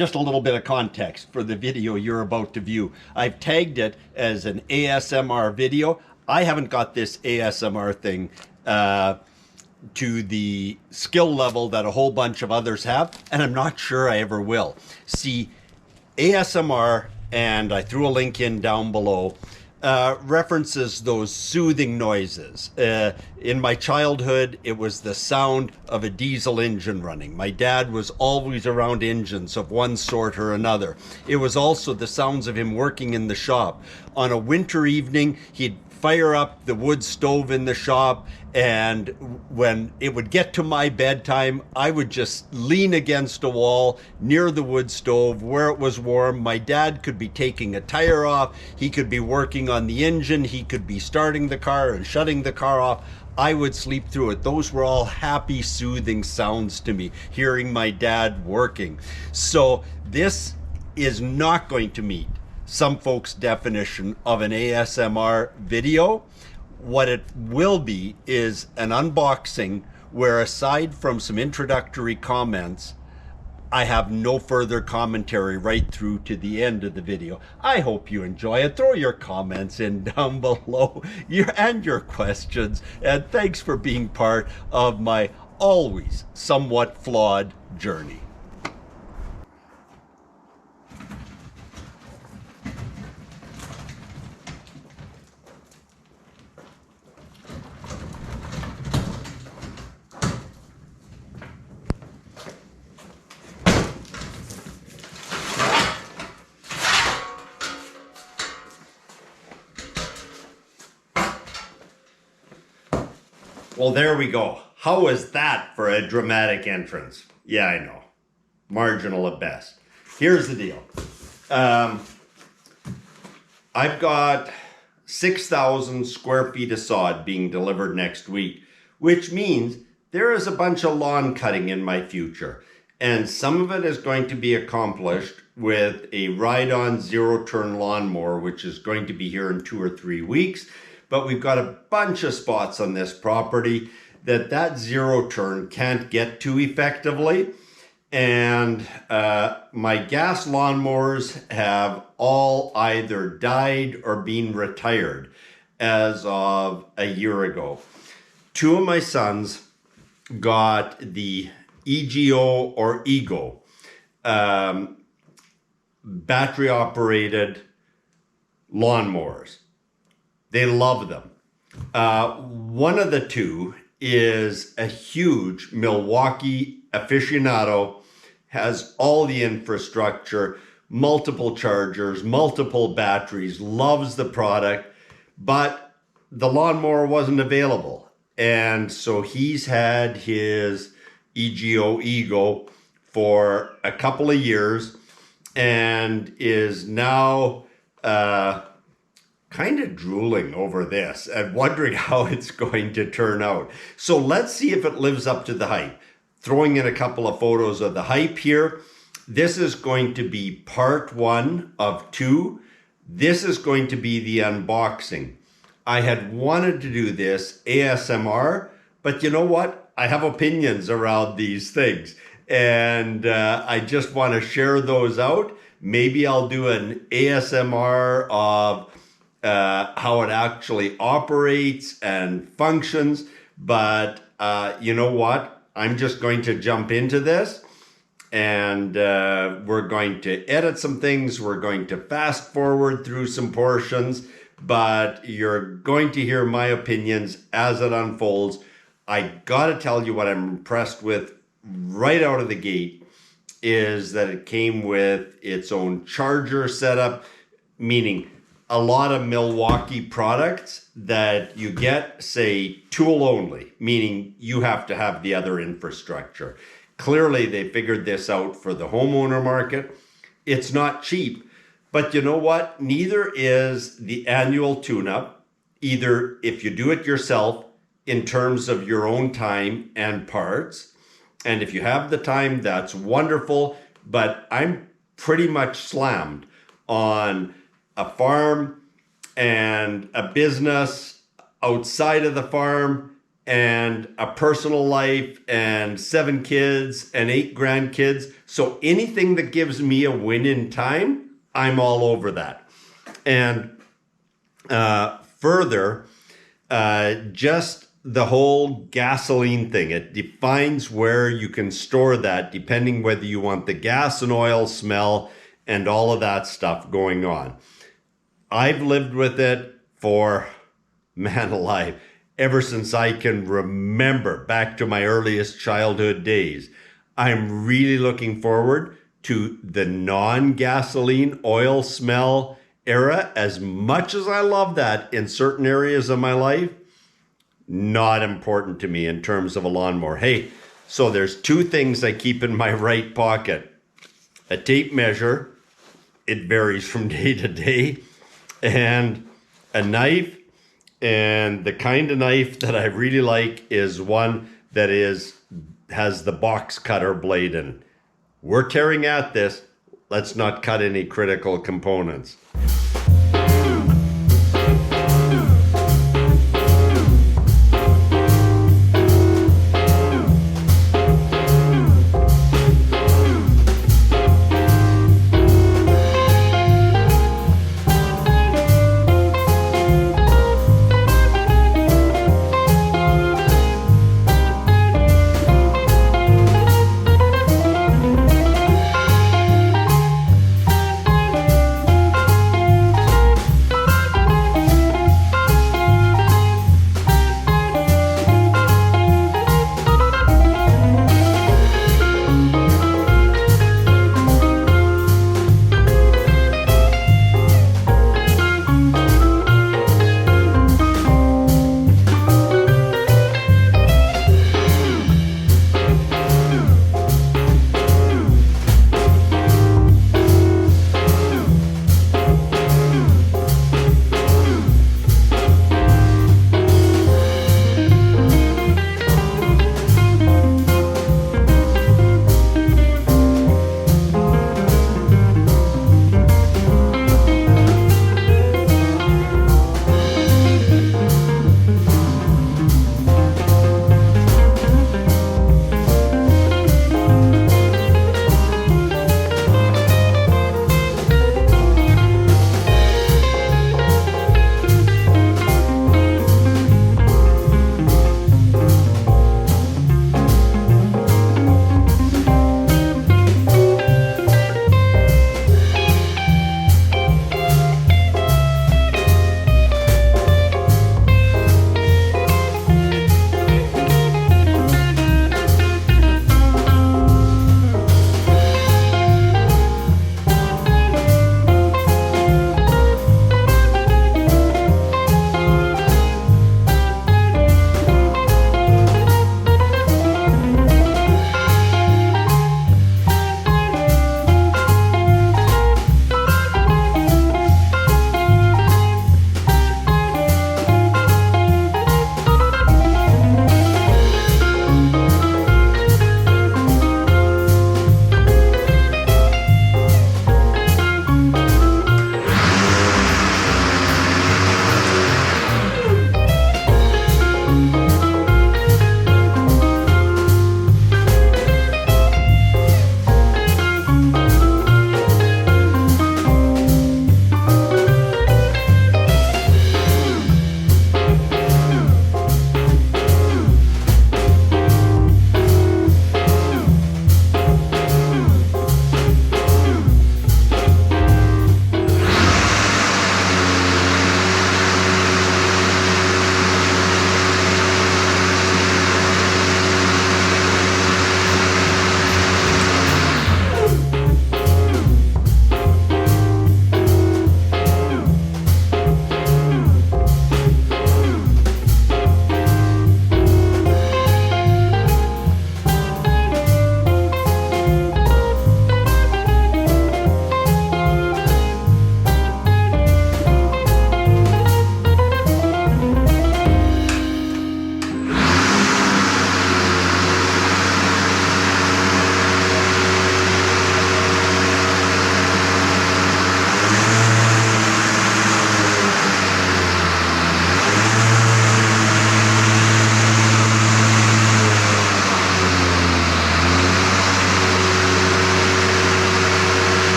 just a little bit of context for the video you're about to view. I've tagged it as an ASMR video. I haven't got this ASMR thing to the skill level that a whole bunch of others have, and I'm not sure I ever will. See, ASMR, and I threw a link in down below, references those soothing noises. In my childhood, it was the sound of a diesel engine running. My dad was always around engines of one sort or another. It was also the sounds of him working in the shop. On a winter evening, he'd fire up the wood stove in the shop, and when it would get to my bedtime, I would just lean against a wall near the wood stove where it was warm. My dad could be taking a tire off, he could be working on the engine, he could be starting the car and shutting the car off. I would sleep through it. Those were all happy, soothing sounds to me, hearing my dad working. So this is not going to meet some folks' definition of an ASMR video. What it will be is an unboxing where, aside from some introductory comments, I have no further commentary right through to the end of the video. I hope you enjoy it. Throw your comments in down below and your questions. And thanks for being part of my always somewhat flawed journey. Well, there we go. How was that for a dramatic entrance? Yeah, I know. Marginal at best. Here's the deal. I've got 6,000 square feet of sod being delivered next week, which means there is a bunch of lawn cutting in my future. And some of it is going to be accomplished with a ride-on zero-turn lawnmower, which is going to be here in 2 or 3 weeks. But we've got a bunch of spots on this property that zero turn can't get to effectively. And my gas lawnmowers have all either died or been retired as of a year ago. 2 of my sons got the EGO or EGO, battery operated lawnmowers. They love them. One of the 2 is a huge Milwaukee aficionado, has all the infrastructure, multiple chargers, multiple batteries, loves the product, but the lawnmower wasn't available. And so he's had his EGO for a couple of years and is now kind of drooling over this and wondering how it's going to turn out. So let's see if it lives up to the hype. Throwing in a couple of photos of the hype here. This is going to be part 1 of 2. This is going to be the unboxing. I had wanted to do this ASMR, but you know what? I have opinions around these things, and I just want to share those out. Maybe I'll do an ASMR of how it actually operates and functions. But you know what? I'm just going to jump into this, and we're going to edit some things. We're going to fast forward through some portions, but you're going to hear my opinions as it unfolds. I gotta tell you what I'm impressed with right out of the gate is that it came with its own charger setup, meaning a lot of Milwaukee products that you get say tool only, meaning you have to have the other infrastructure. Clearly they figured this out for the homeowner market. It's not cheap, but you know what? Neither is the annual tune-up, either if you do it yourself in terms of your own time and parts. And if you have the time, that's wonderful, but I'm pretty much slammed on a farm and a business outside of the farm and a personal life and 7 kids and 8 grandkids. So anything that gives me a win in time, I'm all over that. And further, just the whole gasoline thing, it defines where you can store that depending whether you want the gas and oil smell and all of that stuff going on. I've lived with it for, man alive, ever since I can remember, back to my earliest childhood days. I'm really looking forward to the non-gasoline oil smell era. As much as I love that in certain areas of my life, not important to me in terms of a lawnmower. Hey, so there's 2 things I keep in my right pocket. A tape measure, it varies from day to day, and a knife. And the kind of knife that I really like is one that has the box cutter blade in it. We're tearing at this. Let's not cut any critical components.